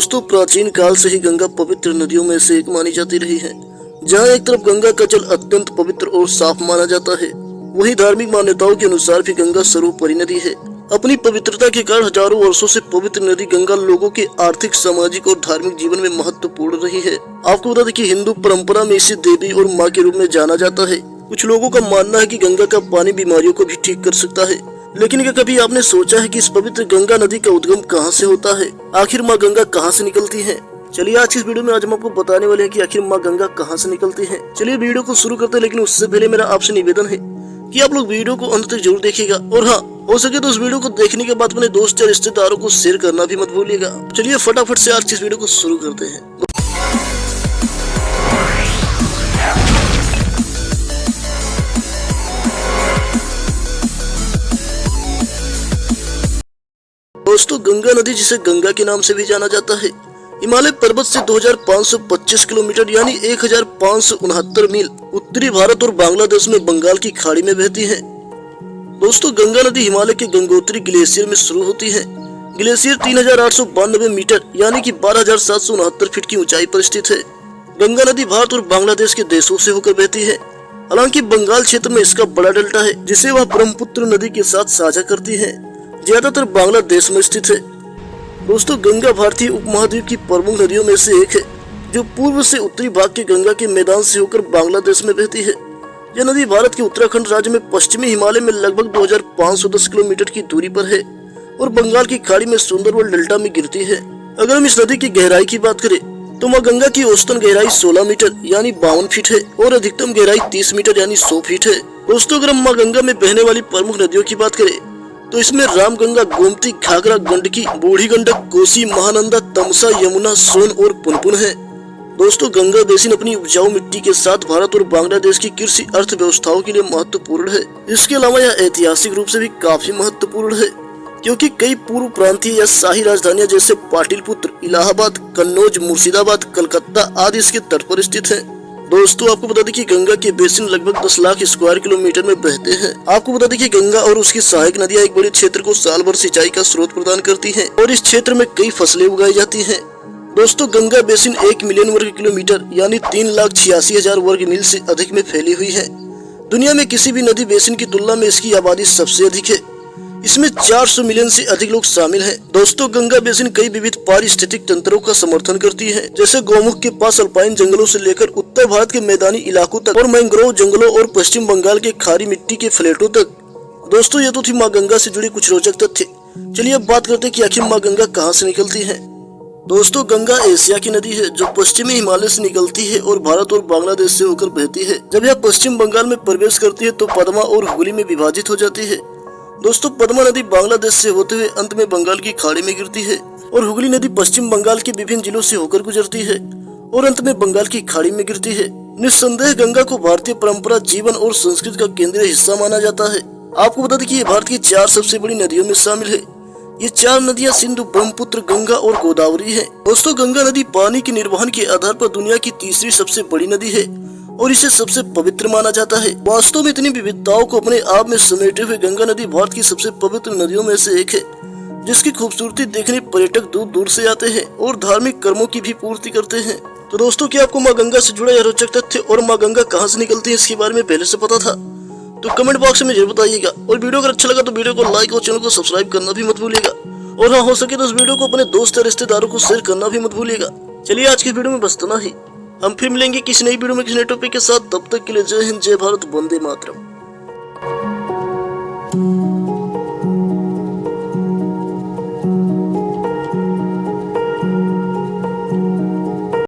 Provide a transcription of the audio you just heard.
दोस्तों, प्राचीन काल से ही गंगा पवित्र नदियों में से एक मानी जाती रही है। जहाँ एक तरफ गंगा का जल अत्यंत पवित्र और साफ माना जाता है, वहीं धार्मिक मान्यताओं के अनुसार भी गंगा सर्वोपरि नदी है। अपनी पवित्रता के कारण हजारों वर्षों से पवित्र नदी गंगा लोगों के आर्थिक, सामाजिक और धार्मिक जीवन में महत्वपूर्ण रही है। आपको बता दें कि हिंदू परंपरा में इसे देवी और माँ के रूप में जाना जाता है। कुछ लोगों का मानना है कि गंगा का पानी बीमारियों को भी ठीक कर सकता है। लेकिन क्या कभी आपने सोचा है कि इस पवित्र गंगा नदी का उद्गम कहाँ से होता है? आखिर माँ गंगा कहाँ से निकलती है? चलिए आज इस वीडियो में आज हम आपको बताने वाले हैं कि आखिर माँ गंगा कहाँ से निकलती है। चलिए वीडियो को शुरू करते हैं, लेकिन उससे पहले मेरा आपसे निवेदन है कि आप लोग वीडियो को अंत तक जरूर देखिएगा और हाँ, हो सके तो इस वीडियो को देखने के बाद अपने दोस्त या रिश्तेदारों को शेयर करना भी मत भूलिएगा। चलिए फटाफट से आज इस वीडियो को शुरू करते हैं। दोस्तों, गंगा नदी, जिसे गंगा के नाम से भी जाना जाता है, हिमालय पर्वत से 2525 किलोमीटर यानी 1569 मील उत्तरी भारत और बांग्लादेश में बंगाल की खाड़ी में बहती है। दोस्तों, गंगा नदी हिमालय के गंगोत्री ग्लेशियर में शुरू होती है। ग्लेशियर 3892 मीटर यानी कि 12769 फीट की ऊंचाई पर स्थित है। गंगा नदी भारत और बांग्लादेश के देशों से होकर बहती है। हालांकि बंगाल क्षेत्र में इसका बड़ा डेल्टा है, जिसे वह ब्रह्मपुत्र नदी के साथ साझा करती है, ज्यादातर बांग्लादेश में स्थित है। दोस्तों, गंगा भारतीय उपमहाद्वीप की प्रमुख नदियों में से एक है, जो पूर्व से उत्तरी भाग के गंगा के मैदान से होकर बांग्लादेश में बहती है। यह नदी भारत के उत्तराखंड राज्य में पश्चिमी हिमालय में लगभग 2510 किलोमीटर की दूरी पर है और बंगाल की खाड़ी में सुंदरबन डेल्टा में गिरती है। अगर हम इस नदी की गहराई की बात करें तो माँ गंगा की औसतन गहराई 16 मीटर यानी 52 फीट है और अधिकतम गहराई 30 मीटर यानी 100 फीट है। दोस्तों, अगर हम माँ गंगा में बहने वाली प्रमुख नदियों की बात करें तो इसमें रामगंगा, गोमती, घाघरा, गंडकी, बूढ़ी गंडक, कोसी, महानंदा, तमसा, यमुना, सोन और पुनपुन है। दोस्तों, गंगा बेसिन अपनी उपजाऊ मिट्टी के साथ भारत और बांग्लादेश की कृषि अर्थव्यवस्थाओं के लिए महत्वपूर्ण है। इसके अलावा यह ऐतिहासिक रूप से भी काफी महत्वपूर्ण है, क्योंकि कई पूर्व प्रांतीय या शाही राजधानियां जैसे पाटलिपुत्र, इलाहाबाद, कन्नौज, मुर्शिदाबाद, कलकत्ता आदि इसके तट पर स्थित है। दोस्तों, आपको बता दें कि गंगा के बेसिन लगभग 10 लाख स्क्वायर किलोमीटर में बहते हैं। आपको बता दें कि गंगा और उसकी सहायक नदियां एक बड़े क्षेत्र को साल भर सिंचाई का स्रोत प्रदान करती हैं और इस क्षेत्र में कई फसलें उगाई जाती हैं। दोस्तों, गंगा बेसिन 1 मिलियन वर्ग किलोमीटर यानी 3,86,000 वर्ग मील से अधिक में फैली हुई है। दुनिया में किसी भी नदी बेसिन की तुलना में इसकी आबादी सबसे अधिक है। इसमें 400 मिलियन से अधिक लोग शामिल हैं। दोस्तों, गंगा बेसिन कई विविध पारिस्थितिक तंत्रों का समर्थन करती है, जैसे गौमुख के पास अल्पाइन जंगलों से लेकर उत्तर भारत के मैदानी इलाकों तक और मैंग्रोव जंगलों और पश्चिम बंगाल के खारी मिट्टी के फ्लैटों तक। दोस्तों, ये तो थी माँ गंगा से जुड़ी कुछ रोचक तथ्य। चलिए अब बात करते हैं कि आखिर माँ गंगा कहाँ से निकलती है। दोस्तों, गंगा एशिया की नदी है, जो पश्चिमी हिमालय से निकलती है और भारत और बांग्लादेश से होकर बहती है। जब यह पश्चिम बंगाल में प्रवेश करती है तो पद्मा और हुगली में विभाजित हो जाती है। दोस्तों, पद्मा नदी बांग्लादेश से होते हुए अंत में बंगाल की खाड़ी में गिरती है और हुगली नदी पश्चिम बंगाल के विभिन्न जिलों से होकर गुजरती है और अंत में बंगाल की खाड़ी में गिरती है। निस्संदेह गंगा को भारतीय परंपरा, जीवन और संस्कृति का केंद्रीय हिस्सा माना जाता है। आपको बता दें कि ये भारत की 4 सबसे बड़ी नदियों में शामिल है। ये 4 नदियां सिंधु, ब्रह्मपुत्र, गंगा और गोदावरी है। दोस्तों, गंगा नदी पानी के निर्वहन के आधार पर दुनिया की तीसरी सबसे बड़ी नदी है और इसे सबसे पवित्र माना जाता है। वास्तव में इतनी विविधताओं को अपने आप में समेटे हुए गंगा नदी भारत की सबसे पवित्र नदियों में से एक है, जिसकी खूबसूरती देखने पर्यटक दूर दूर से आते हैं और धार्मिक कर्मों की भी पूर्ति करते हैं। तो दोस्तों, क्या आपको माँ गंगा से जुड़ा यह रोचक तथ्य और माँ गंगा कहाँ से निकलती है इसके बारे में पहले से पता था? तो कमेंट बॉक्स में जरूर बताइएगा और वीडियो अगर अच्छा लगा तो वीडियो को लाइक और चैनल को सब्सक्राइब करना भी मत भूलिएगा और हाँ, हो सके तो इस वीडियो को अपने दोस्त या रिश्तेदारों को शेयर करना भी मत भूलिएगा। चलिए आज की वीडियो में बस इतना ही। हम फिर मिलेंगे किसी नई वीडियो में किसी नए टॉपिक के साथ। तब तक के लिए जय हिंद, जय भारत, वंदे मातरम।